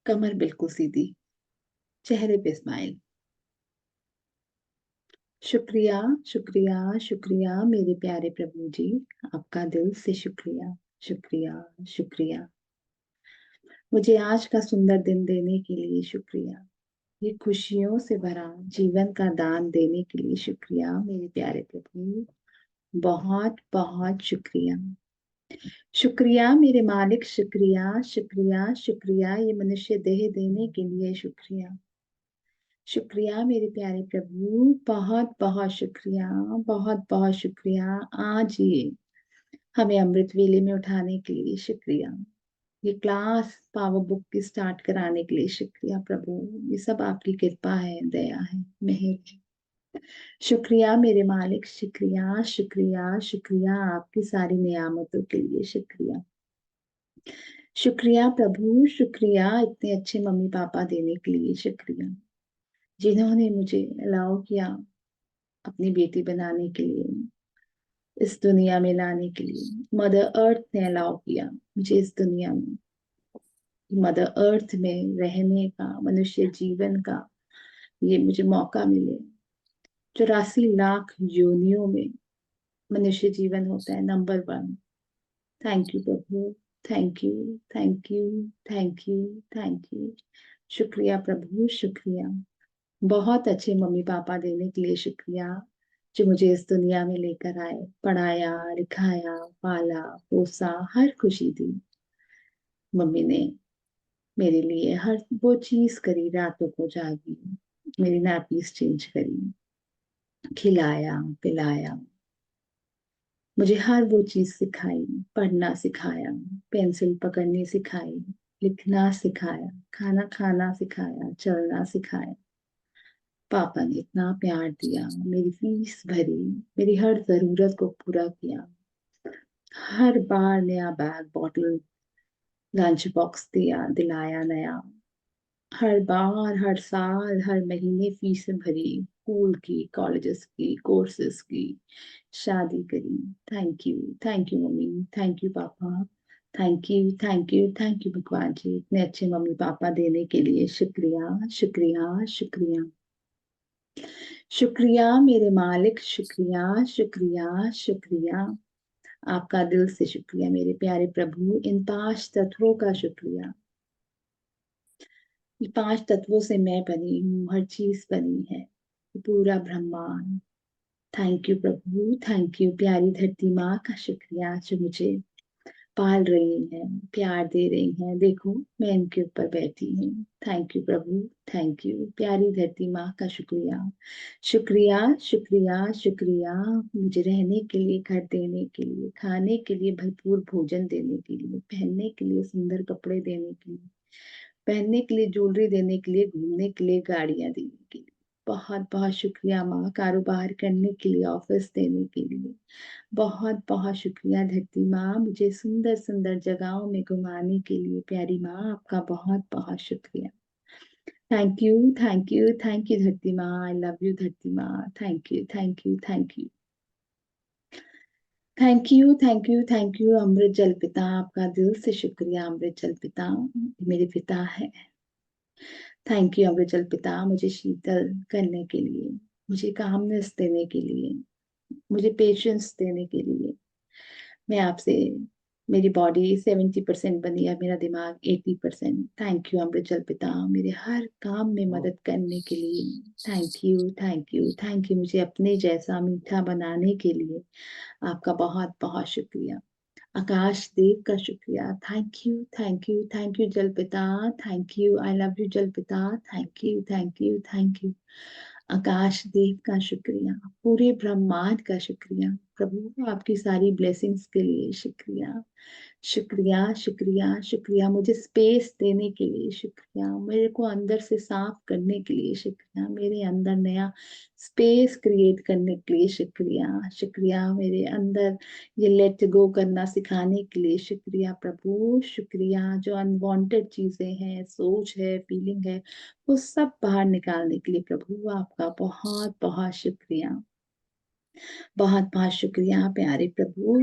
कमर बिल्कुल सीधी, चेहरे पे स्माइल। शुक्रिया, शुक्रिया, शुक्रिया मेरे प्यारे प्रभु जी। आपका दिल से शुक्रिया, शुक्रिया, शुक्रिया। मुझे आज का सुंदर दिन देने के लिए शुक्रिया। ये खुशियों से भरा जीवन का दान देने के लिए शुक्रिया मेरे प्यारे प्रभु। बहुत बहुत शुक्रिया। शुक्रिया मेरे मालिक, शुक्रिया, शुक्रिया, शुक्रिया ये मनुष्य देह देने के लिए शुक्रिया। शुक्रिया मेरे प्यारे प्रभु, बहुत बहुत शुक्रिया, बहुत बहुत शुक्रिया। आज ये हमें अमृत वेले में उठाने के लिए शुक्रिया। ये क्लास पावर बुक की स्टार्ट कराने के लिए शुक्रिया प्रभु। ये सब आपकी कृपा है, दया है, मेहर है। शुक्रिया मेरे मालिक, शुक्रिया, शुक्रिया, शुक्रिया आपकी सारी नियामतों के लिए शुक्रिया। शुक्रिया प्रभु, शुक्रिया इतने अच्छे मम्मी पापा देने के लिए शुक्रिया, जिन्होंने मुझे अलाउ किया अपनी बेटी बनाने के लिए, इस दुनिया में लाने के लिए। मदर अर्थ ने अलाउ किया मुझे इस दुनिया में, मदर अर्थ में रहने का, मनुष्य जीवन का ये मुझे मौका मिले। 84 लाख योनियों में मनुष्य जीवन होता है नंबर 1। थैंक यू प्रभु, thank you, thank you, thank you, thank you. शुक्रिया प्रभु, शुक्रिया। बहुत अच्छे मम्मी पापा देने के लिए शुक्रिया, जो मुझे इस दुनिया में लेकर आए, पढ़ाया, लिखाया, पाला, पोसा, हर खुशी दी। मम्मी ने मेरे लिए हर वो चीज करी, रातों को जागी, मेरी नैपीज चेंज करी, खिलाया, पिलाया, मुझे हर वो चीज सिखाई। पढ़ना सिखाया, पेंसिल पकड़नी सिखाई, लिखना सिखाया, खाना खाना सिखाया, चलना सिखाया। पापा ने इतना प्यार दिया, मेरी फीस भरी, मेरी हर जरूरत को पूरा किया। हर बार नया बैग, बॉटल, लंच बॉक्स दिया, दिलाया नया। हर बार, हर साल, हर महीने फीस भरी, स्कूल की, कॉलेजेस की, कोर्सेज की, शादी करी। Thank you mummy, thank you papa, thank you, thank you, thank you भगवान जी, इतने अच्छे मम्मी पापा देने के लिए शुक्रिया, शुक्रिया, शुक्रिया। शुक्रिया मेरे मालिक, शुक्रिया, शुक्रिया, शुक्रिया। आपका दिल से शुक्रिया मेरे प्यारे प्रभु। इन 5 तत्वों का शुक्रिया। ये 5 तत्वों से मैं बनी हूँ, हर चीज बनी है, ये पूरा ब्रह्मांड। थैंक यू प्रभु, थैंक यू प्यारी धरती माँ का शुक्रिया, जो मुझे पाल रही हैं, प्यार दे रही हैं। देखो मैं इनके ऊपर बैठी हूँ। थैंक यू प्रभु, थैंक यू प्यारी धरती माँ का शुक्रिया। शुक्रिया, शुक्रिया, शुक्रिया मुझे रहने के लिए घर देने के लिए, खाने के लिए भरपूर भोजन देने के लिए, पहनने के लिए सुंदर कपड़े देने के लिए, पहनने के लिए ज्वेलरी देने के लिए, घूमने के लिए गाड़ियां देने के लिए। बहुत बहुत शुक्रिया माँ, कारोबार करने के लिए, ऑफिस देने के लिए। बहुत बहुत शुक्रिया धरती माँ, मुझे सुंदर सुंदर जगहों में घुमाने के लिए। प्यारी माँ आपका बहुत बहुत शुक्रिया। Thank you, thank you, thank you धरती माँ। आई लव यू धरती माँ। Thank you, thank you, thank you, thank you, thank you, thank you अमृत जल पिता। आपका दिल से शुक्रिया अमृत जल पिता, मेरे पिता है। थैंक यू अमृत जल पिता, मुझे शीतल करने के लिए, मुझे कामनेस देने के लिए, मुझे पेशेंस देने के लिए। मैं आपसे, मेरी बॉडी 70% बनी है, मेरा दिमाग 80%। थैंक यू अमृत जल पिता, मेरे हर काम में मदद करने के लिए। Thank you, thank you, thank you मुझे अपने जैसा मीठा बनाने के लिए। आपका बहुत बहुत शुक्रिया। आकाश देव का शुक्रिया। Thank you, thank you, thank you जल पिता। Thank you, I love you जल पिता। Thank you, thank you, thank you. Akash Dev का शुक्रिया, पूरे ब्रह्मांड का शुक्रिया प्रभु, आपकी सारी ब्लेसिंग्स के लिए शुक्रिया। शुक्रिया, शुक्रिया, शुक्रिया मुझे स्पेस देने के लिए शुक्रिया, मेरे को अंदर से साफ करने के लिए शुक्रिया, मेरे अंदर नया स्पेस क्रिएट करने के लिए शुक्रिया। शुक्रिया मेरे अंदर ये लेट गो करना सिखाने के लिए शुक्रिया प्रभु। शुक्रिया जो अनवांटेड चीजें हैं, सोच है, फीलिंग है, वो सब बाहर निकालने के लिए प्रभु, आपका बहुत बहुत शुक्रिया। बहुत बहुत शुक्रिया प्यारे प्रभु।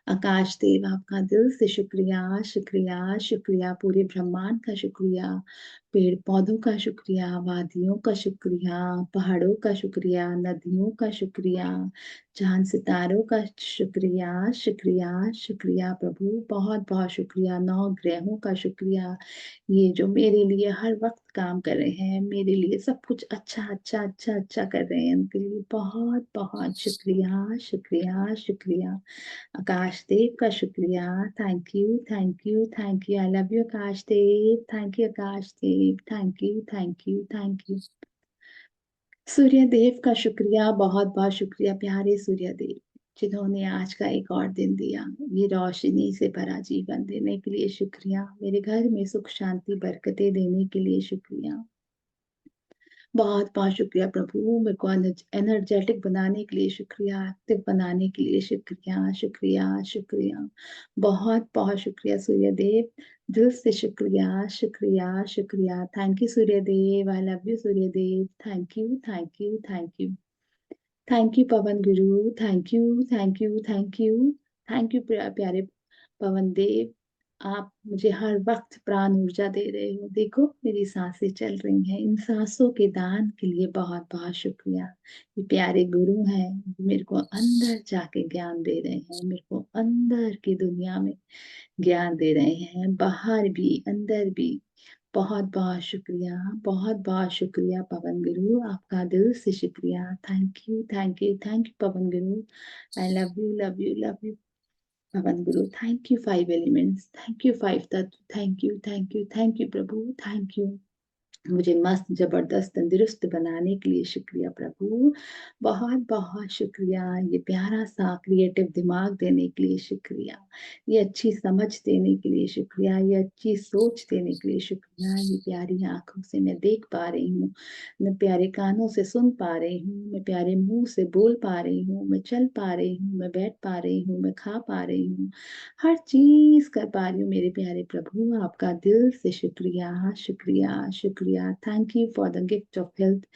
आकाश देव आपका दिल से शुक्रिया, शुक्रिया, शुक्रिया। पूरे ब्रह्मांड का शुक्रिया, पेड़ पौधों का शुक्रिया, वादियों का शुक्रिया, पहाड़ों का शुक्रिया, नदियों का शुक्रिया, चांद सितारों का शुक्रिया, शुक्रिया, शुक्रिया प्रभु। बहुत बहुत शुक्रिया, 9 ग्रहों का शुक्रिया, ये जो मेरे लिए हर वक्त काम कर रहे हैं, मेरे लिए सब कुछ अच्छा अच्छा अच्छा अच्छा कर रहे हैं, उनके लिए बहुत बहुत शुक्रिया, शुक्रिया, शुक्रिया। आकाश देव का शुक्रिया, thank you thank you thank you. I love you Akash Dev, thank you Akash Dev, thank you thank you thank you. Surya Dev का शुक्रिया, बहुत बहुत शुक्रिया प्यारे सूर्य देव, जिन्होंने आज का एक और दिन दिया, ये रोशनी से भरा जीवन देने के लिए शुक्रिया, मेरे घर में सुख शांति बरकतें देने के लिए शुक्रिया। बहुत बहुत शुक्रिया प्रभु, मेरे को एनर्जेटिक बनाने के लिए शुक्रिया, एक्टिव बनाने के लिए शुक्रिया, शुक्रिया, शुक्रिया। बहुत बहुत शुक्रिया सूर्य देव, दिल से शुक्रिया, शुक्रिया, शुक्रिया। Thank you Surya Dev, I love you Surya Dev, thank you thank you thank you. Thank you Pavan Guru, thank you thank you thank you. Thank you प्यारे पवन देव, आप मुझे हर वक्त प्राण ऊर्जा दे रहे हो। देखो मेरी सांसें चल रही हैं, इन सांसों के दान के लिए बहुत बहुत शुक्रिया। ये प्यारे गुरु हैं, मेरे को अंदर जाके ज्ञान दे रहे हैं, मेरे को अंदर की दुनिया में ज्ञान दे रहे हैं, बाहर भी अंदर भी। बहुत बहुत शुक्रिया, बहुत बहुत शुक्रिया पवन गुरु, आपका दिल से शुक्रिया। Thank you thank you thank you Pavan Guru. I love you love you love you Pavan Guru. Thank you 5 elements, thank you 5 तत्व, thank you thank you thank you प्रभु, थैंक यू। मुझे मस्त जबरदस्त तंदुरुस्त बनाने के लिए शुक्रिया प्रभु, बहुत बहुत शुक्रिया। ये प्यारा सा क्रिएटिव दिमाग देने के लिए शुक्रिया, ये अच्छी समझ देने के लिए शुक्रिया, ये अच्छी सोच देने के लिए शुक्रिया। ये प्यारी आंखों से मैं देख पा रही हूँ, मैं प्यारे कानों से सुन पा रही हूँ, मैं प्यारे मुंह से बोल पा रही हूँ, मैं चल पा रही हूँ, मैं बैठ पा रही हूँ, मैं खा पा रही हूँ, हर चीज कर पा रही हूँ मेरे प्यारे प्रभु। आपका दिल से शुक्रिया, शुक्रिया, शुक्रिया। Thank you for the gift of health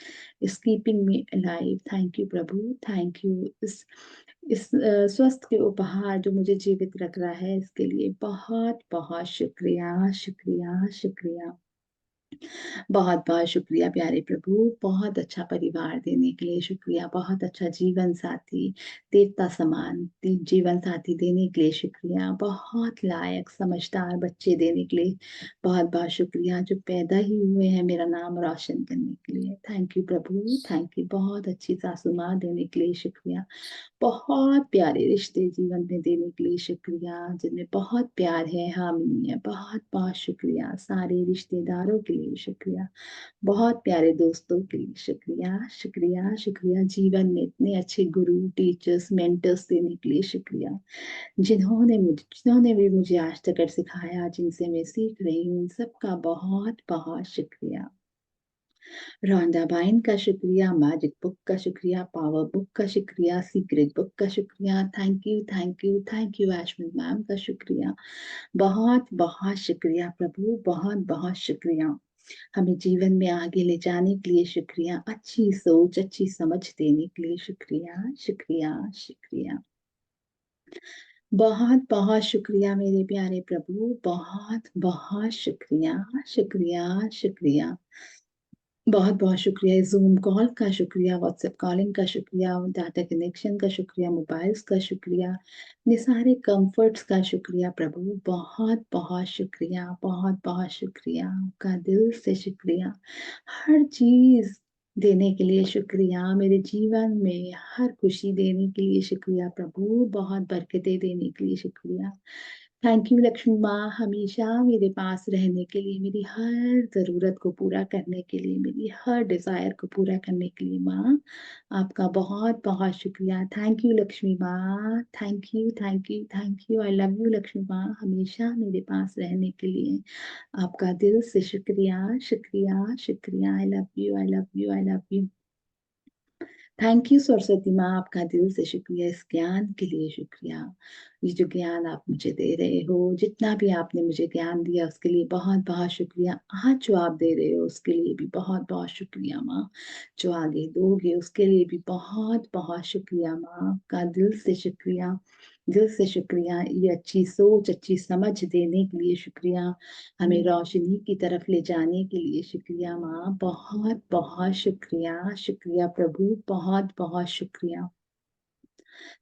is keeping me alive. Thank you प्रभु, थैंक यू। इस स्वस्थ के उपहार जो मुझे जीवित रख रहा है, इसके लिए बहुत बहुत शुक्रिया, शुक्रिया, शुक्रिया। बहुत बहुत शुक्रिया प्यारे प्रभु, बहुत अच्छा परिवार देने के लिए शुक्रिया, बहुत अच्छा जीवन साथी, देवता समान जीवन साथी देने के लिए शुक्रिया, बहुत लायक समझदार बच्चे देने के लिए बहुत बहुत शुक्रिया, जो पैदा ही हुए हैं मेरा नाम रोशन करने के लिए। थैंक यू प्रभु, थैंक यू। बहुत अच्छी सासू माँ देने के लिए शुक्रिया, बहुत प्यारे रिश्ते जीवन में देने के लिए शुक्रिया, जिनमें बहुत प्यार है, हार्मनी है। बहुत बहुत शुक्रिया, सारे रिश्तेदारों के लिए शुक्रिया, बहुत प्यारे दोस्तों के लिए शुक्रिया, शुक्रिया, शुक्रिया। जीवन में इतने अच्छे गुरु, टीचर्स, मेंटर्स देने के लिए शुक्रिया, जिन्होंने भी मुझे आज तक सिखाया, जिनसे मैं सीख रही हूँ, सबका बहुत बहुत शुक्रिया। रॉन्डा बाइन का शुक्रिया, मैजिक बुक का शुक्रिया, पावर बुक का शुक्रिया, सीक्रेट बुक का शुक्रिया। Thank you thank you thank you Eshmin ma'am का शुक्रिया, बहुत बहुत शुक्रिया प्रभु, बहुत बहुत शुक्रिया। हमें जीवन में आगे ले जाने के लिए शुक्रिया, अच्छी सोच अच्छी समझ देने के लिए शुक्रिया, शुक्रिया, शुक्रिया। बहुत बहुत शुक्रिया मेरे प्यारे प्रभु, बहुत बहुत शुक्रिया, शुक्रिया, शुक्रिया। बहुत बहुत शुक्रिया जूम कॉल का शुक्रिया, व्हाट्सएप कॉलिंग का शुक्रिया, डाटा कनेक्शन का शुक्रिया, मोबाइल्स का शुक्रिया, ये सारे कंफर्ट्स का शुक्रिया प्रभु, बहुत बहुत शुक्रिया, बहुत बहुत शुक्रिया, आपका दिल से शुक्रिया। हर चीज देने के लिए शुक्रिया, मेरे जीवन में हर खुशी देने के लिए शुक्रिया प्रभु, बहुत बरकतें देने के लिए शुक्रिया। थैंक यू लक्ष्मी माँ, हमेशा मेरे पास रहने के लिए, मेरी हर ज़रूरत को पूरा करने के लिए, मेरी हर डिज़ायर को पूरा करने के लिए माँ, आपका बहुत बहुत शुक्रिया। थैंक यू लक्ष्मी माँ, thank you thank you thank you. I love you Lakshmi माँ, हमेशा मेरे पास रहने के लिए आपका दिल से शुक्रिया, शुक्रिया, शुक्रिया। आई love you I love you I love you. Thank you Saraswati माँ, आपका दिल से शुक्रिया, इस ज्ञान के लिए शुक्रिया। ये जो ज्ञान आप मुझे दे रहे हो, जितना भी आपने मुझे ज्ञान दिया उसके लिए बहुत बहुत शुक्रिया। आज जो आप दे रहे हो उसके लिए भी बहुत बहुत शुक्रिया माँ। जो आगे दोगे उसके लिए भी बहुत बहुत शुक्रिया माँ, आपका दिल से शुक्रिया, दिल से शुक्रिया। ये अच्छी सोच, अच्छी समझ देने के लिए शुक्रिया, हमें रोशनी की तरफ ले जाने के लिए शुक्रिया माँ, बहुत बहुत शुक्रिया, शुक्रिया प्रभु, बहुत बहुत शुक्रिया।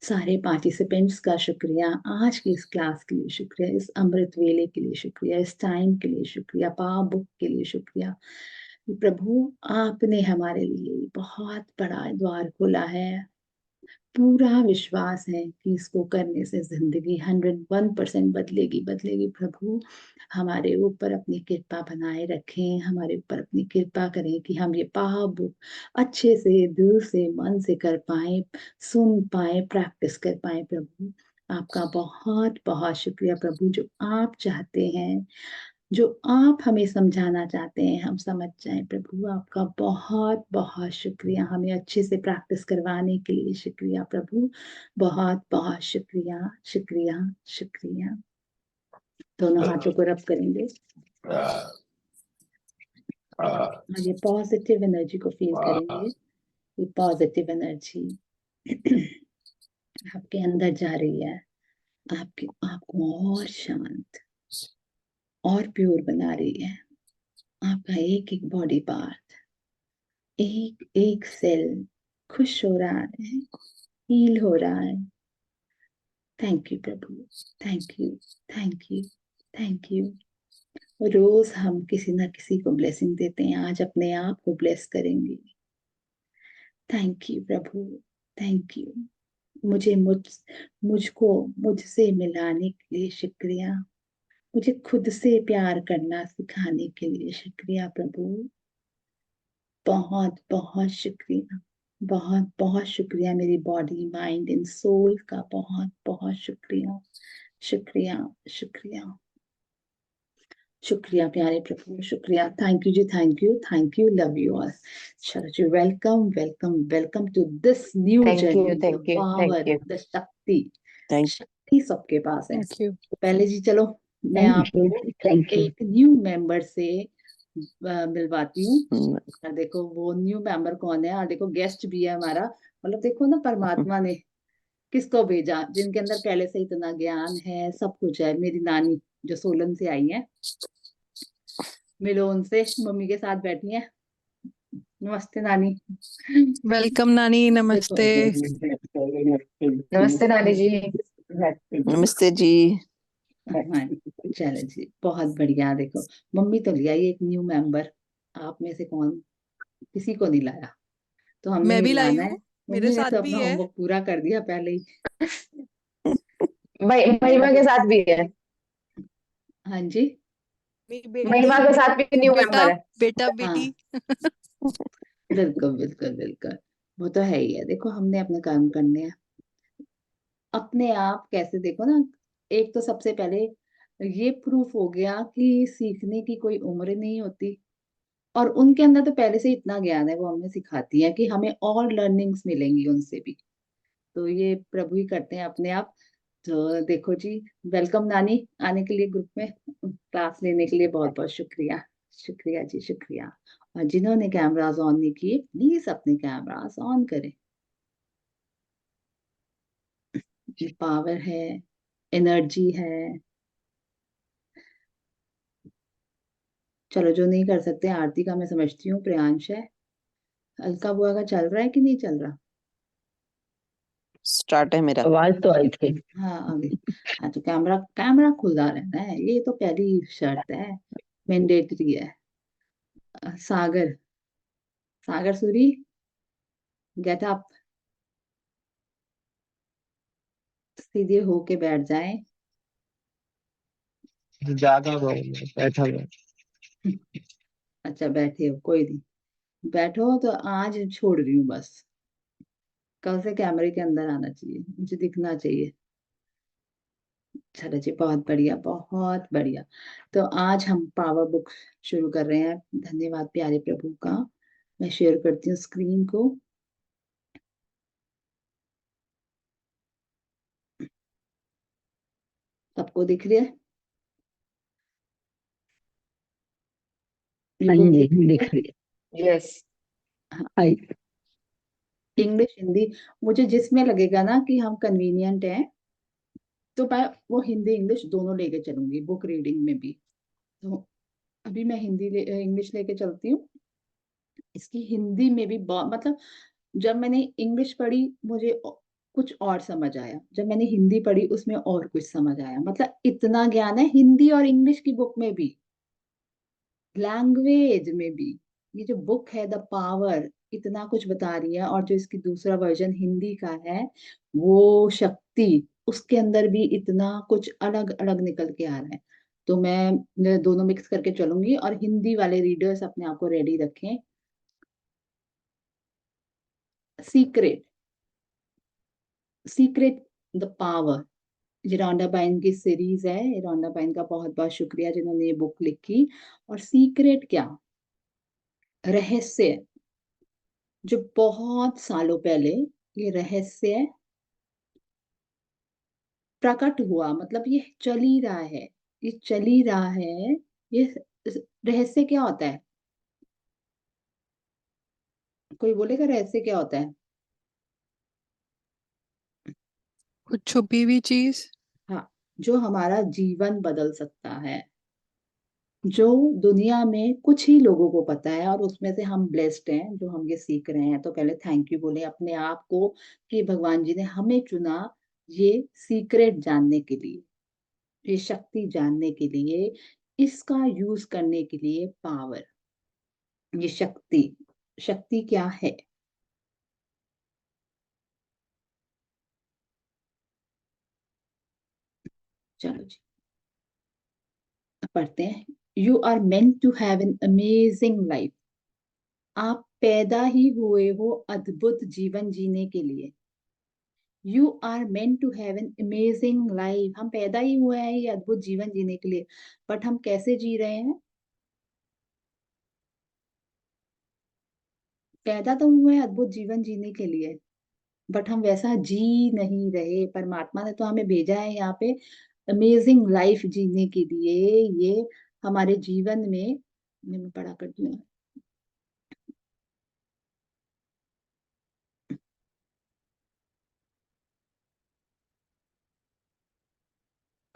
सारे पार्टिसिपेंट्स का शुक्रिया, आज की इस क्लास के लिए शुक्रिया, इस अमृत वेले के लिए शुक्रिया, इस टाइम के लिए शुक्रिया, पावर बुक के लिए शुक्रिया। प्रभु आपने हमारे लिए बहुत बड़ा द्वार खोला है, पूरा विश्वास है कि इसको करने से जिंदगी 101% बदलेगी बदलेगी। प्रभु हमारे ऊपर अपनी कृपा बनाए रखें, हमारे ऊपर अपनी कृपा करें कि हम ये पाप अच्छे से दिल से मन से कर पाए, सुन पाए, प्रैक्टिस कर पाए। प्रभु आपका बहुत बहुत शुक्रिया प्रभु, जो आप चाहते हैं, जो आप हमें समझाना चाहते हैं हम समझ जाएं। प्रभु आपका बहुत बहुत शुक्रिया, हमें अच्छे से प्रैक्टिस करवाने के लिए शुक्रिया प्रभु, बहुत बहुत शुक्रिया, शुक्रिया, शुक्रिया। दोनों हाथों को रब करेंगे और ये पॉजिटिव एनर्जी को फील करेंगे। ये पॉजिटिव एनर्जी आपके अंदर जा रही है, आपके आपको और शांत और प्योर बना रही है। आपका एक एक बॉडी पार्ट, एक एक सेल खुश हो रहा है, हील हो रहा है। थैंक यू प्रभु, thank you, thank you, thank you. रोज हम किसी ना किसी को ब्लेसिंग देते हैं, आज अपने आप को ब्लेस करेंगे। थैंक यू प्रभु, थैंक यू। मुझे मुझको मुझसे मिलाने के लिए शुक्रिया, मुझे खुद से प्यार करना सिखाने के लिए शुक्रिया प्रभु, बहुत बहुत शुक्रिया, बहुत बहुत शुक्रिया। मेरी बॉडी माइंड एंड सोल का बहुत बहुत शुक्रिया, शुक्रिया, शुक्रिया, शुक्रिया प्यारे प्रभु, शुक्रिया। थैंक यू जी, thank you, thank you, love you all. चलो जी, welcome welcome welcome to this new thank journey, you, the thank you, thank power, you, the शक्ति। थैंक शक्ति सबके पास है। Thank you. पहले जी चलो मैं आपको एक न्यू मेंबर से मिलवाती हूँ। और देखो वो न्यू मेंबर कौन है, और देखो गेस्ट भी है हमारा। मतलब देखो ना, परमात्मा ने किसको भेजा, जिनके अंदर पहले से इतना ज्ञान है, सब कुछ है। मेरी नानी जो सोलन से आई है, मिलो उनसे, मम्मी के साथ बैठी है। नमस्ते नानी। वेलकम नानी, देखो नमस्ते। नमस्ते नानी जी। नमस्ते जी। हाँ, चलो जी, बहुत बढ़िया। देखो मम्मी तो ले आई एक न्यू मेंबर, आप में से कौन किसी को नहीं लाया, तो हमने मैं भी लाई मिलाना है। हूँ, मेरे मम्मी ने साथ तो भी अपना है। होमवर्क पूरा कर दिया पहले ही। महिमा के साथ भी है। हाँ जी, मेरी महिमा बेटी, के साथ भी न्यू बेटा, मेंबर है। बेटा, हाँ, बेटी। बिल्कुल बिल्कुल बिल्कुल। वो तो है ही है। देखो हमने अपने कर्म करने हैं, अपने आप कैसे देखो ना। एक तो सबसे पहले ये प्रूफ हो गया कि सीखने की कोई उम्र नहीं होती, और उनके अंदर तो पहले से इतना ज्ञान है, वो हमें सिखाती है कि हमें और लर्निंग्स मिलेंगी उनसे भी। तो ये प्रभु ही करते हैं अपने आप। तो देखो जी, वेलकम नानी, आने के लिए ग्रुप में क्लास लेने के लिए बहुत बहुत शुक्रिया, शुक्रिया जी, शुक्रिया। और जिन्होंने कैमरास ऑन नहीं किए, प्लीज अपने कैमरास ऑन करें। ये पावर है, एनर्जी है। चलो, जो नहीं कर सकते आरती का मैं समझती हूँ प्रियांश है। अलका बुआ का चल रहा है कि नहीं चल रहा? स्टार्ट है मेरा। आवाज तो आई थी। हाँ आगे। हाँ तो कैमरा कैमरा खुला रहना है, ये तो पहली शर्त है, मैंडेटरी है। सागर, सागर सूरी, गेट अप, सीधे होके बैठ जाए। ज्यादा हो गया, बैठा हुआ। अच्छा बैठे हो, कोई नहीं, बैठो। तो आज छोड़ रही हूँ बस, कल से कैमरे के अंदर आना चाहिए, मुझे दिखना चाहिए। चलो जी, बहुत बढ़िया, बहुत बढ़िया। तो आज हम पावर बुक शुरू कर रहे हैं। धन्यवाद प्यारे प्रभु का। मैं शेयर करती हूँ स्क्रीन को। सबको दिख रही है ये हाँ बुक जी, दिख रही दिख है? रही है। यस। हाँ, आई। इंग्लिश हिंदी, मुझे जिसमें लगेगा ना कि हम कन्वीनियंट हैं तो मैं वो हिंदी इंग्लिश दोनों लेके चलूंगी बुक रीडिंग में भी। तो अभी मैं इंग्लिश लेके चलती हूँ। इसकी हिंदी में भी बहुत मतलब, जब मैंने इंग्लिश पढ़ी मुझे कुछ और समझ आया, जब मैंने हिंदी पढ़ी उसमें और कुछ समझ आया, मतलब इतना ज्ञान है हिंदी और इंग्लिश की बुक में भी, लैंग्वेज में भी। ये जो बुक है द पावर इतना कुछ बता रही है, और जो इसकी दूसरा वर्जन हिंदी का है वो शक्ति, उसके अंदर भी इतना कुछ अलग अलग निकल के आ रहा है। तो मैं दोनों मिक्स करके चलूंगी, और हिंदी वाले रीडर्स अपने आप को रेडी रखें। Secret, secret, the power. ये रॉन्डा बाइन की सीरीज है, ये रॉन्डा बाइन का बहुत बहुत शुक्रिया जिन्होंने ये बुक लिखी। और सीक्रेट क्या, रहस्य, जो बहुत सालों पहले ये रहस्य प्रकट हुआ, मतलब ये चल ही रहा है, ये चल ही रहा है। ये रहस्य क्या होता है, कोई बोलेगा रहस्य क्या होता है? कुछ छुपी हुई चीज। हाँ, जो हमारा जीवन बदल सकता है, जो दुनिया में कुछ ही लोगों को पता है, और उसमें से हम ब्लेस्ड हैं जो हम ये सीख रहे हैं। तो पहले थैंक यू बोले अपने आप को कि भगवान जी ने हमें चुना ये सीक्रेट जानने के लिए, ये शक्ति जानने के लिए, इसका यूज करने के लिए। पावर, ये शक्ति, शक्ति क्या है? चलो जी पढ़ते हैं। You are meant to have an amazing life. आप पैदा ही हुए हो अद्भुत जीवन जीने के लिए। You are meant to have an amazing life, हम पैदा ही हुए हैं ये अद्भुत जीवन जीने के लिए। बट हम कैसे जी रहे हैं? पैदा तो हुए हैं अद्भुत जीवन जीने के लिए, बट हम वैसा जी नहीं रहे। परमात्मा ने तो हमें भेजा है यहाँ पे अमेजिंग लाइफ जीने के लिए। ये हमारे जीवन में, मैं पढ़ा करती हूँ।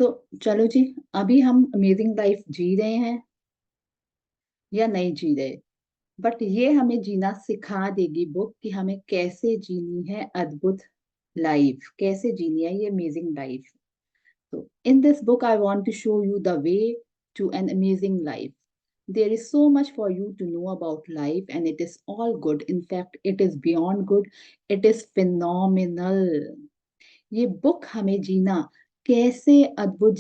तो चलो जी, अभी हम अमेजिंग लाइफ जी रहे हैं या नहीं जी रहे, बट ये हमें जीना सिखा देगी बुक कि हमें कैसे जीनी है अद्भुत लाइफ, कैसे जीनी है ये अमेजिंग लाइफ। तो in this book I want to show you the way to an amazing life. There is so much for you to know about life, and it is all good. In fact, it is beyond good. It is phenomenal. ये book हमें जीना, कैसे अद्भुत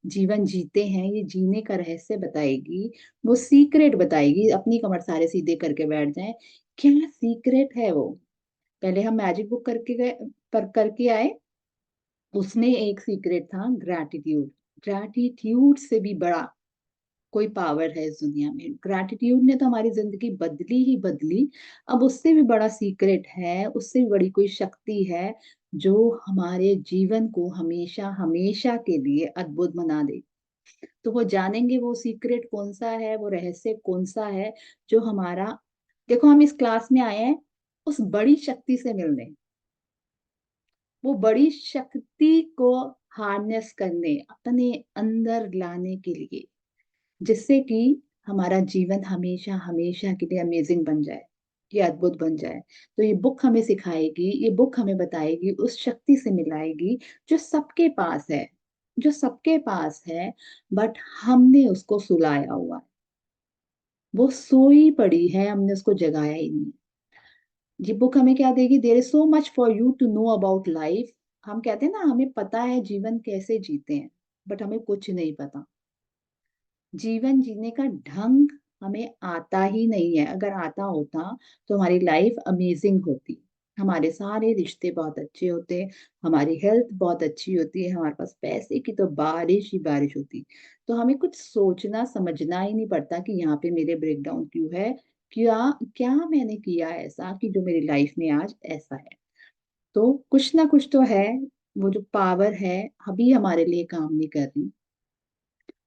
जीवन जीते हैं ये जीने का रहस्य बताएगी, वो सीक्रेट बताएगी। अपनी कमर सारे सीधे करके बैठ जाएं, क्या सीक्रेट है वो। पहले हम मैजिक बुक करके गए, पर करके आए, उसमें एक सीक्रेट था ग्रैटिट्यूड। ग्रैटिट्यूड से भी बड़ा कोई पावर है इस दुनिया में? ग्रैटिट्यूड ने तो हमारी जिंदगी बदली ही बदली। अब उससे भी बड़ा सीक्रेट है, उससे भी बड़ी कोई शक्ति है जो हमारे जीवन को हमेशा हमेशा के लिए अद्भुत बना दे। तो वो जानेंगे वो सीक्रेट कौन सा है, वो रहस्य कौन सा है जो हमारा, देखो हम इस क्लास में आए हैं उस बड़ी शक्ति से मिलने, वो बड़ी शक्ति को हार्नेस करने, अपने अंदर लाने के लिए, जिससे कि हमारा जीवन हमेशा हमेशा के लिए अमेजिंग बन जाए, ये अद्भुत बन जाए। तो ये बुक हमें सिखाएगी, ये बुक हमें बताएगी, उस शक्ति से मिलाएगी जो सबके पास है, जो सबके पास है, बट हमने उसको सुलाया हुआ है। वो सोई पड़ी है, हमने उसको जगाया ही नहीं। ये बुक हमें क्या देगी? There is so much for you to know about life. हम कहते हैं ना हमें पता है जीवन कैसे जीते हैं, बट हमें कुछ नहीं पता। जीवन जीने का ढंग हमें आता ही नहीं है। अगर आता होता तो हमारी लाइफ अमेजिंग होती, हमारे सारे रिश्ते बहुत अच्छे होते, हमारी हेल्थ बहुत अच्छी होती है, हमारे पास पैसे की तो बारिश ही बारिश होती। तो हमें कुछ सोचना समझना ही नहीं पड़ता कि यहाँ पे मेरे ब्रेकडाउन क्यों है, क्या क्या मैंने किया ऐसा कि जो मेरी लाइफ में आज ऐसा है। तो कुछ ना कुछ तो है वो जो पावर है अभी हमारे लिए काम नहीं कर रही,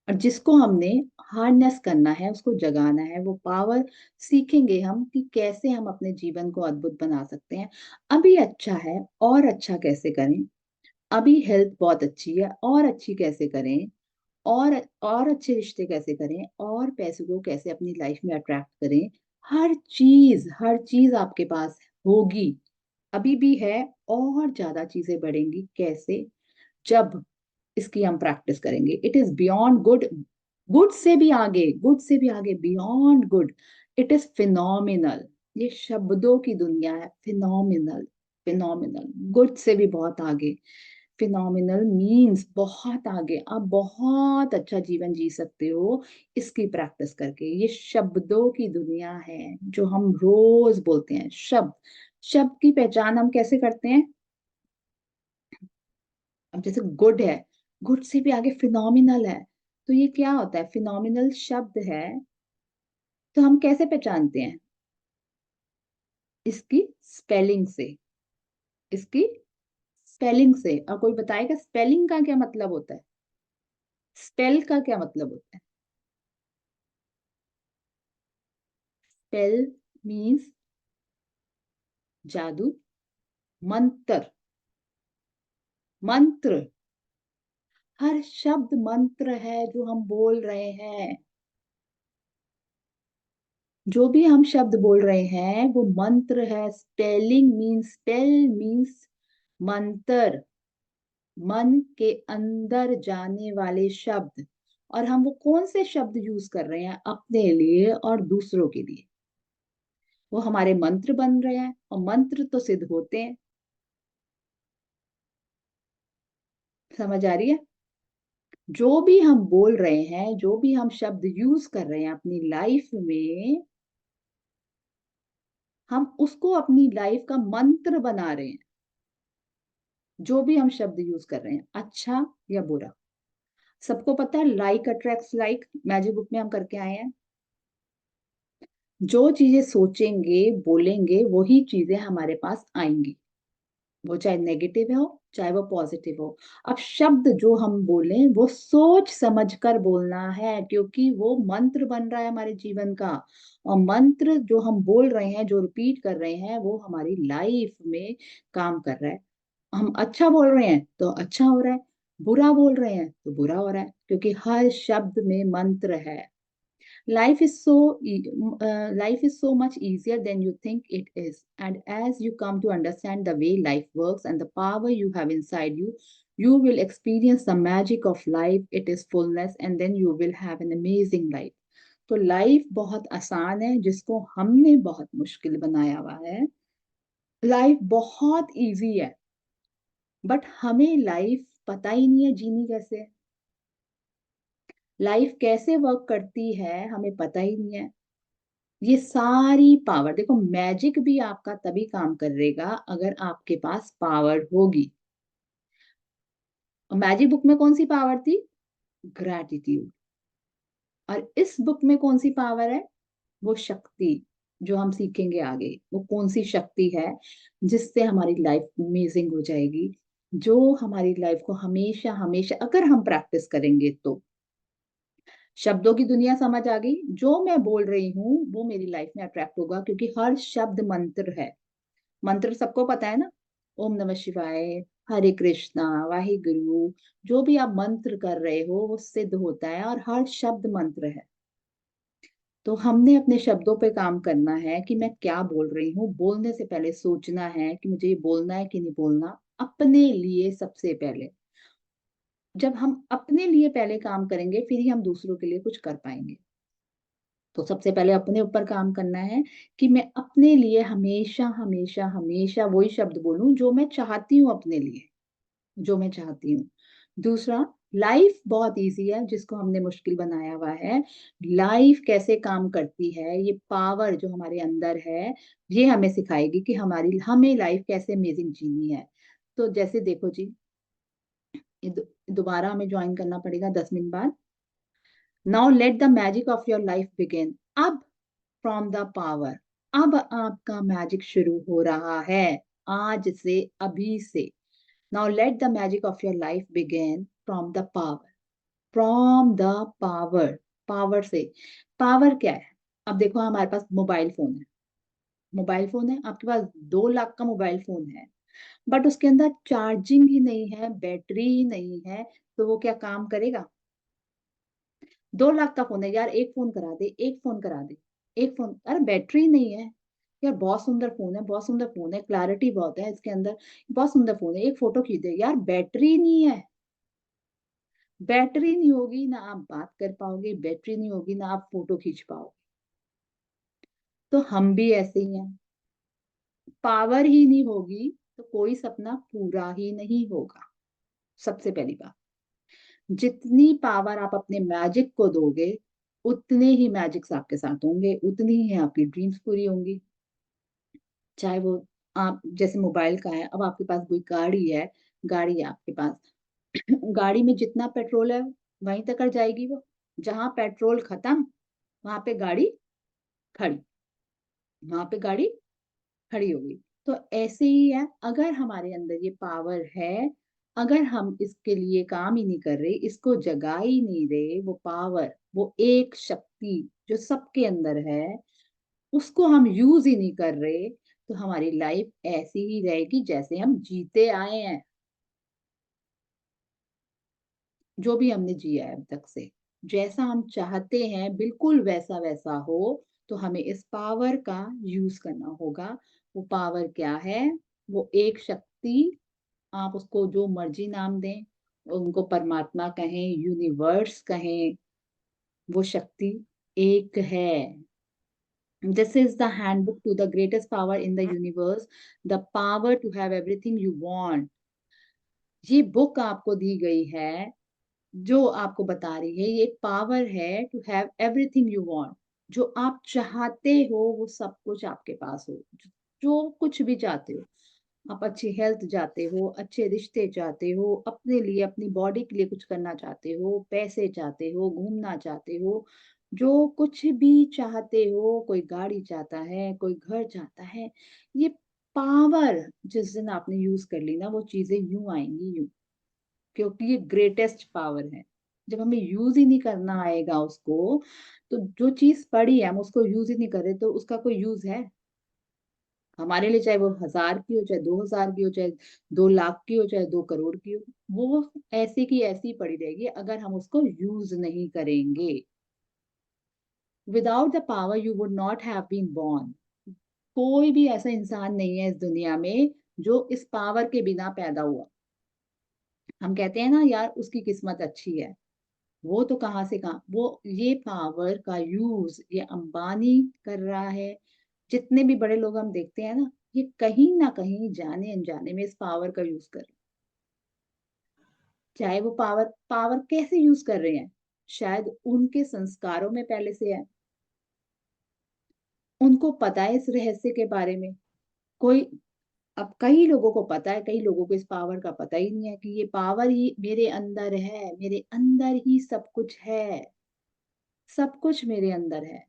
और जिसको हमने हार्नेस करना है, उसको जगाना है, वो पावर सीखेंगे हम कि कैसे हम अपने जीवन को अद्भुत बना सकते हैं। अभी अच्छा है और अच्छा कैसे करें, अभी हेल्थ बहुत अच्छी है और अच्छी कैसे करें, और अच्छे रिश्ते कैसे करें, और पैसों को कैसे अपनी लाइफ में अट्रैक्ट करें। हर चीज आपके पास होगी, अभी भी है, और ज्यादा चीजें बढ़ेंगी कैसे, जब इसकी हम प्रैक्टिस करेंगे। It is beyond good, good से भी आगे, beyond good. It is phenomenal. ये शब्दों की दुनिया है। फिनोमिनल, फिनोमिनल, गुड से भी बहुत आगे। फिनोमिनल मीन्स बहुत आगे, आप बहुत अच्छा जीवन जी सकते हो इसकी प्रैक्टिस करके। ये शब्दों की दुनिया है जो हम रोज बोलते हैं। शब्द, शब्द की पहचान हम कैसे करते हैं? अब जैसे गुड है, गुड से भी आगे फिनोमिनल है, तो ये क्या होता है? फिनोमिनल शब्द है, तो हम कैसे पहचानते हैं? इसकी स्पेलिंग से, इसकी स्पेलिंग से। और कोई बताएगा स्पेलिंग का क्या मतलब होता है? स्पेल का क्या मतलब होता है? स्पेल मीन्स जादू, मंत्र, मंत्र। हर शब्द मंत्र है जो हम बोल रहे हैं। जो भी हम शब्द बोल रहे हैं वो मंत्र है। स्पेलिंग मीन्स, स्पेल मीन्स मंत्र, मन के अंदर जाने वाले शब्द। और हम वो कौन से शब्द यूज कर रहे हैं अपने लिए और दूसरों के लिए, वो हमारे मंत्र बन रहे हैं, और मंत्र तो सिद्ध होते हैं। समझ आ रही है? जो भी हम बोल रहे हैं, जो भी हम शब्द यूज कर रहे हैं अपनी लाइफ में, हम उसको अपनी लाइफ का मंत्र बना रहे हैं। जो भी हम शब्द यूज कर रहे हैं, अच्छा या बुरा। सबको पता है like attracts like, magic book में हम करके आए हैं। जो चीजें सोचेंगे बोलेंगे वही चीजें हमारे पास आएंगी, वो चाहे नेगेटिव हो चाहे वो पॉजिटिव हो। अब शब्द जो हम बोलें वो सोच समझ कर बोलना है, क्योंकि वो मंत्र बन रहा है हमारे जीवन का। और मंत्र जो हम बोल रहे हैं, जो रिपीट कर रहे हैं, वो हमारी लाइफ में काम कर रहा है। हम अच्छा बोल रहे हैं तो अच्छा हो रहा है, बुरा बोल रहे हैं तो बुरा हो रहा है, क्योंकि हर शब्द में मंत्र है। Life is life is so much easier than you think it is. And as you come to understand the way life works and the power you have inside you, you will experience the magic of life. It is fullness, and then you will have an amazing life. तो life बहुत आसान है जिसको हमने बहुत मुश्किल बनाया हुआ है। लाइफ बहुत इजी है, बट हमें लाइफ पता ही नहीं है जीनी कैसे है। लाइफ कैसे वर्क करती है हमें पता ही नहीं है। ये सारी पावर देखो, मैजिक भी आपका तभी काम करेगा अगर आपके पास पावर होगी। और मैजिक बुक में कौन सी पावर थी? ग्रैटिट्यूड। और इस बुक में कौन सी पावर है? वो शक्ति जो हम सीखेंगे आगे। वो कौन सी शक्ति है जिससे हमारी लाइफ अमेजिंग हो जाएगी, जो हमारी लाइफ को हमेशा हमेशा, अगर हम प्रैक्टिस करेंगे तो। शब्दों की दुनिया समझ आ गई? जो मैं बोल रही हूँ वो मेरी लाइफ में अट्रैक्ट होगा, क्योंकि हर शब्द मंत्र है। मंत्र सबको पता है ना? ओम नमः शिवाय, हरे कृष्णा, वाहे गुरु। जो भी आप मंत्र कर रहे हो वो सिद्ध होता है, और हर शब्द मंत्र है। तो हमने अपने शब्दों पे काम करना है कि मैं क्या बोल रही हूँ। बोलने से पहले सोचना है कि मुझे ये बोलना है कि नहीं बोलना, अपने लिए सबसे पहले। जब हम अपने लिए पहले काम करेंगे फिर ही हम दूसरों के लिए कुछ कर पाएंगे। तो सबसे पहले अपने ऊपर काम करना है कि मैं अपने लिए हमेशा हमेशा हमेशा वही शब्द बोलूं जो मैं चाहती हूँ अपने लिए, जो मैं चाहती हूँ। दूसरा, लाइफ बहुत इजी है जिसको हमने मुश्किल बनाया हुआ है। लाइफ कैसे काम करती है, ये पावर जो हमारे अंदर है, ये हमें सिखाएगी कि हमें लाइफ कैसे अमेजिंग जीनी है। तो जैसे देखो जी, ये दोबारा हमें ज्वाइन करना पड़ेगा 10 मिनट बाद। Now let the magic of your life begin. अब फ्रॉम द पावर, अब आपका मैजिक शुरू हो रहा है। आज से, अभी से। Now let the magic of your life begin from the power, from the power. Power से, पावर क्या है? अब देखो हमारे पास मोबाइल फोन है, मोबाइल फोन है, आपके पास 2 लाख का मोबाइल फोन है, बट उसके अंदर चार्जिंग ही नहीं है, बैटरी ही नहीं है, तो वो क्या काम करेगा? 2 लाख का फोन है यार, एक फोन करा दे, एक फोन करा दे, एक फोन, अरे बैटरी नहीं है यार, बहुत सुंदर फोन है, बहुत सुंदर फोन है, क्लैरिटी बहुत है इसके अंदर, बहुत सुंदर फोन है, एक फोटो खींच दे यार, बैटरी नहीं है। बैटरी नहीं होगी ना आप बात कर पाओगे, बैटरी नहीं होगी ना आप फोटो खींच पाओगे। तो हम भी ऐसे ही हैं, पावर ही नहीं होगी तो कोई सपना पूरा ही नहीं होगा। सबसे पहली बात, जितनी पावर आप अपने मैजिक को दोगे, उतने ही मैजिक्स आपके साथ होंगे, उतनी ही आपकी ड्रीम्स पूरी होंगी। चाहे वो आप जैसे मोबाइल का है, अब आपके पास कोई गाड़ी है, गाड़ी है आपके पास, गाड़ी में जितना पेट्रोल है वहीं तक कर जाएगी वो, जहां पेट्रोल खत्म वहां पे गाड़ी खड़ी, वहां पे गाड़ी खड़ी होगी। तो ऐसे ही है, अगर हमारे अंदर ये पावर है, अगर हम इसके लिए काम ही नहीं कर रहे, इसको जगा ही नहीं रहे, वो पावर, वो एक शक्ति जो सबके अंदर है, उसको हम यूज ही नहीं कर रहे, तो हमारी लाइफ ऐसी ही रहेगी जैसे हम जीते आए हैं, जो भी हमने जिया है अब तक से, जैसा हम चाहते हैं बिल्कुल वैसा वैसा हो। तो हमें इस पावर का यूज करना होगा। वो पावर क्या है? वो एक शक्ति, आप उसको जो मर्जी नाम दें, उनको परमात्मा कहें, यूनिवर्स कहें, वो शक्ति एक है। This is the handbook to the greatest power in the universe, the power to have everything you want. ये बुक आपको दी गई है, जो आपको बता रही है ये पावर है to have everything you want. जो आप चाहते हो वो सब कुछ आपके पास हो, जो कुछ भी चाहते हो। आप अच्छी हेल्थ चाहते हो, अच्छे रिश्ते चाहते हो, अपने लिए अपनी बॉडी के लिए कुछ करना चाहते हो, पैसे चाहते हो, घूमना चाहते हो, जो कुछ भी चाहते हो, कोई गाड़ी चाहता है, कोई घर चाहता है, ये पावर जिस दिन आपने यूज कर ली ना, वो चीजें यूं आएंगी यूं, क्योंकि ये ग्रेटेस्ट पावर है। जब हमें यूज ही नहीं करना आएगा उसको, तो जो चीज पड़ी है हम उसको यूज ही नहीं कर रहे, तो उसका कोई यूज है हमारे लिए? चाहे वो 1000 की हो, चाहे 2000 की हो, चाहे 2 लाख की हो, चाहे 2 करोड़ की हो, वो ऐसी की ऐसी पड़ी रहेगी अगर हम उसको यूज नहीं करेंगे। Without the power you would not have been born. कोई भी ऐसा इंसान नहीं है इस दुनिया में जो इस पावर के बिना पैदा हुआ। हम कहते हैं ना यार उसकी किस्मत अच्छी है, वो तो कहाँ से कहाँ, वो ये पावर का यूज ये अंबानी कर रहा है। जितने भी बड़े लोग हम देखते हैं ना, ये कहीं ना कहीं जाने अनजाने में इस पावर का यूज कर रहे हैं। चाहे वो पावर पावर कैसे यूज कर रहे हैं, शायद उनके संस्कारों में पहले से है, उनको पता है इस रहस्य के बारे में। कोई, अब कई लोगों को पता है, कई लोगों को इस पावर का पता ही नहीं है कि ये पावर ही मेरे अंदर है, मेरे अंदर ही सब कुछ है, सब कुछ मेरे अंदर है।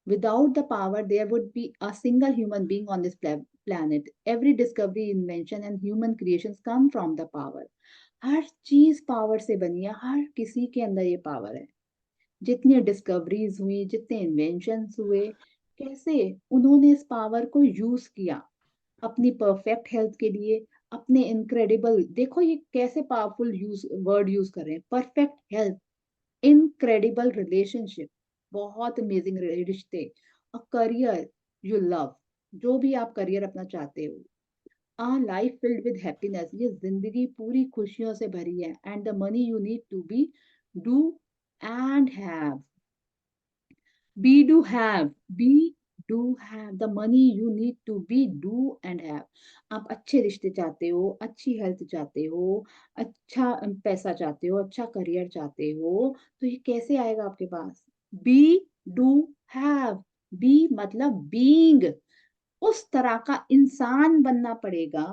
Without the power, there would be a single human being on this planet. Every discovery, invention, and human creations come from the power. हर चीज पावर से बनी है, हर किसी के अंदर ये पावर है। जितनी डिस्कवरीज हुई, जितने इन्वेंशंस हुए, कैसे उन्होंने इस पावर को यूज किया अपनी परफेक्ट हेल्थ के लिए, अपने इनक्रेडिबल, देखो ये कैसे पावरफुल यूज वर्ड यूज कर रहे हैं, परफेक्ट हेल्थ, इनक्रेडिबल रिलेशनशिप, बहुत अमेजिंग रिश्ते, अ करियर यू लव, जो भी आप करियर अपना चाहते हो, a life filled with happiness, ये जिंदगी पूरी खुशियों से भरी है, and the money you need to be do and have, be do have, be do have the money you need to be do and have. आप अच्छे रिश्ते चाहते हो, अच्छी हेल्थ चाहते हो, अच्छा पैसा चाहते हो, अच्छा करियर चाहते हो, तो ये कैसे आएगा आपके पास? बी डू हैव, बी मतलब बीइंग, उस तरह का इंसान बनना पड़ेगा,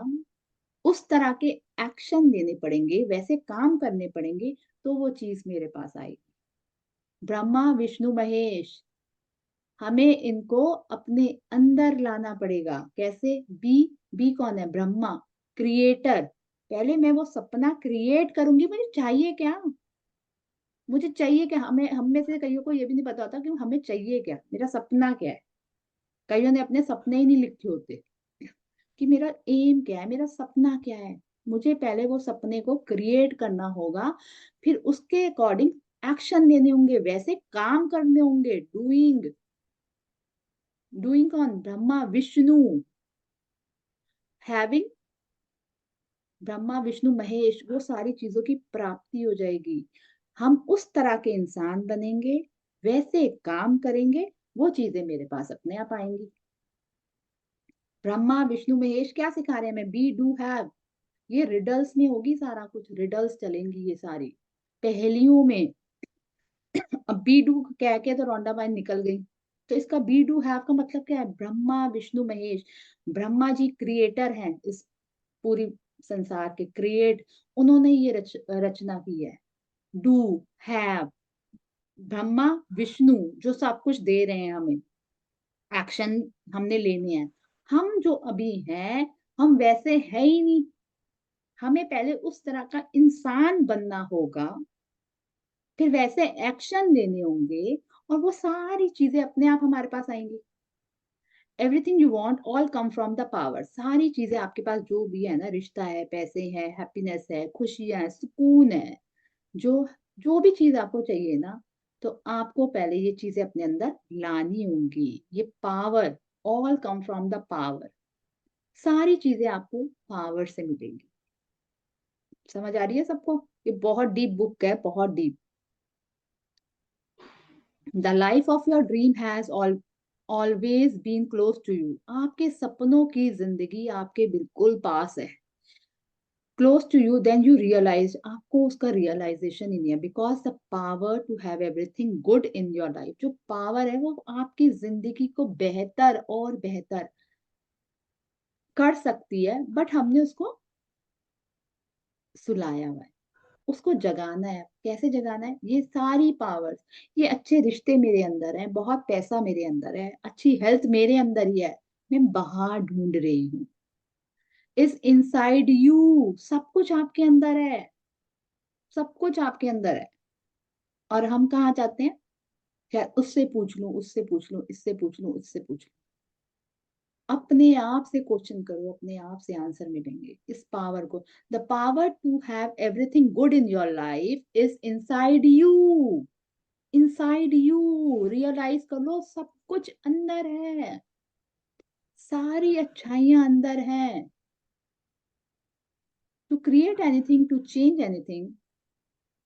उस तरह के एक्शन लेने पड़ेंगे, वैसे काम करने पड़ेंगे, तो वो चीज मेरे पास आएगी। ब्रह्मा विष्णु महेश, हमें इनको अपने अंदर लाना पड़ेगा। कैसे? बी, बी कौन है? ब्रह्मा, क्रिएटर, पहले मैं वो सपना क्रिएट करूंगी। मुझे चाहिए क्या, मुझे चाहिए क्या। हमें हम में से कईयों को ये भी नहीं पता होता कि हमें चाहिए क्या, मेरा सपना क्या है। कईयों ने अपने सपने ही नहीं लिखे होते कि मेरा एम क्या है, मेरा सपना क्या है। मुझे पहले वो सपने को क्रिएट करना होगा, फिर उसके अकॉर्डिंग एक्शन लेने होंगे, वैसे काम करने होंगे। डूइंग, डूइंग कौन, ब्रह्मा विष्णु। हैविंग, ब्रह्मा विष्णु महेश, वो सारी चीजों की प्राप्ति हो जाएगी। हम उस तरह के इंसान बनेंगे, वैसे काम करेंगे, वो चीजें मेरे पास अपने आप आएंगी। ब्रह्मा विष्णु महेश क्या सिखा रहे हैं हमें, बी डू हैव। ये रिडल्स में होगी, सारा कुछ रिडल्स चलेंगी ये सारी, पहेलियों में। अब बी डू कह के तो रोंडा बाइन निकल गई, तो इसका बी डू हैव का मतलब क्या है, ब्रह्मा विष्णु महेश। ब्रह्मा जी क्रिएटर हैं, इस पूरी संसार के क्रिएट, उन्होंने ये रचना की है। डू हैव, ब्रह्मा विष्णु जो सब कुछ दे रहे हैं हमें, एक्शन हमने लेने हैं। हम जो अभी हैं, हम वैसे है ही नहीं। हमें पहले उस तरह का इंसान बनना होगा, फिर वैसे एक्शन लेने होंगे, और वो सारी चीजें अपने आप हमारे पास आएंगी। Everything you want all come from the power. सारी चीजें आपके पास जो भी है ना, रिश्ता है, पैसे है, हैप्पीनेस है, खुशियां है, सुकून है, जो जो भी चीज आपको चाहिए ना, तो आपको पहले ये चीजें अपने अंदर लानी होंगी। ये power, all come from the power. सारी चीजें आपको पावर से मिलेंगी। समझ आ रही है सबको? ये बहुत डीप बुक है, बहुत deep. The life of your dream has always been close to you. आपके सपनों की जिंदगी आपके बिल्कुल पास है, close to you. Then you realize, आपको उसका रियलाइजेशन ही नहीं है। Because the power to have everything good in your life, जो पावर है वो आपकी जिंदगी को बेहतर और बेहतर कर सकती है, बट हमने उसको सुलाया हुआ है, उसको जगाना है। कैसे जगाना है, ये सारी पावर्स, ये अच्छे रिश्ते मेरे अंदर हैं, बहुत पैसा मेरे अंदर है, अच्छी हेल्थ मेरे अंदर ही है, मैं बाहर ढूंढ रही हूँ। इज इनसाइड यू, सब कुछ आपके अंदर है, सब कुछ आपके अंदर है। और हम कहाँ जाते हैं, यार उससे पूछ लूं, उससे पूछ लूं, इससे पूछ लूं, उससे पूछ लूं। अपने आप से क्वेश्चन करो, अपने आप से आंसर मिलेंगे। इस पावर को, the power to have everything good in your life is inside you. Inside you, realize कर लो, सब कुछ अंदर है, सारी अच्छाइयां अंदर हैं। To create anything, to change anything,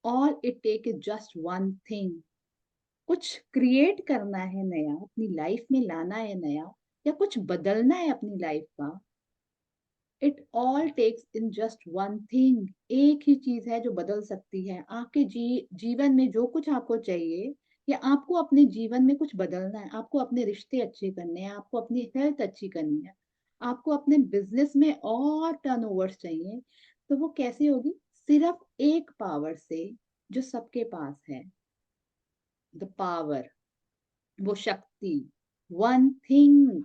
all it take is just one thing. कुछ क्रिएट करना है नया, अपनी लाइफ में लाना है नया, या कुछ बदलना है अपनी लाइफ का, it all takes in just one thing. एक ही चीज है जो बदल सकती है आपके जीवन में। जो कुछ आपको चाहिए, या आपको अपने जीवन में कुछ बदलना है, आपको अपने रिश्ते अच्छे करने हैं, आपको अपनी हेल्थ अच्छी करनी है, आपको अपने बिजनेस में और टर्नओवर्स चाहिए, तो वो कैसे होगी, सिर्फ एक पावर से जो सबके पास है। द पावर, वो शक्ति, वन थिंग।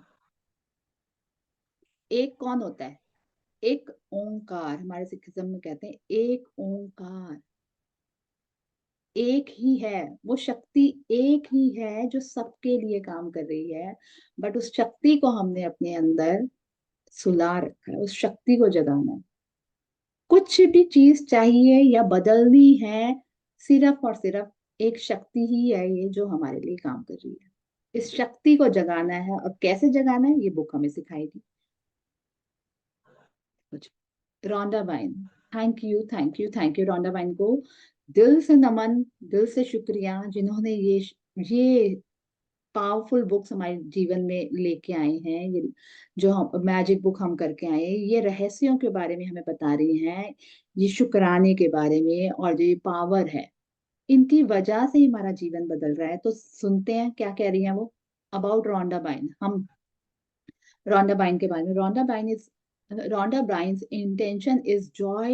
एक कौन होता है, एक ओंकार। हमारे सिखिज्म में कहते हैं एक ओंकार, एक ही है वो शक्ति, एक ही है जो सबके लिए काम कर रही है। बट उस शक्ति को हमने अपने अंदर सुला रखा है, उस शक्ति को जगाना है। कुछ भी चीज चाहिए या बदलनी है, सिर्फ और सिर्फ एक शक्ति ही है ये जो हमारे लिए काम कर रही है। इस शक्ति को जगाना है। अब कैसे जगाना है, ये बुक हमें सिखाएगी। Rhonda Byrne, thank you, thank you, thank you. Rhonda Byrne को दिल से नमन, दिल से शुक्रिया, जिन्होंने ये पावरफुल बुक्स हमारे जीवन में लेके आए हैं। ये जो हम मैजिक बुक हम करके आए हैं, ये रहस्यों के बारे में हमें बता रही हैं, ये शुक्राने के बारे में, और जो ये पावर है, इनकी वजह से ही हमारा जीवन बदल रहा है। तो सुनते हैं क्या कह रही हैं वो अबाउट रोंडा बाइन। हम रोंडा बाइन के बारे में, रोंडा बाइन is, Rhonda Byrne's intention is joy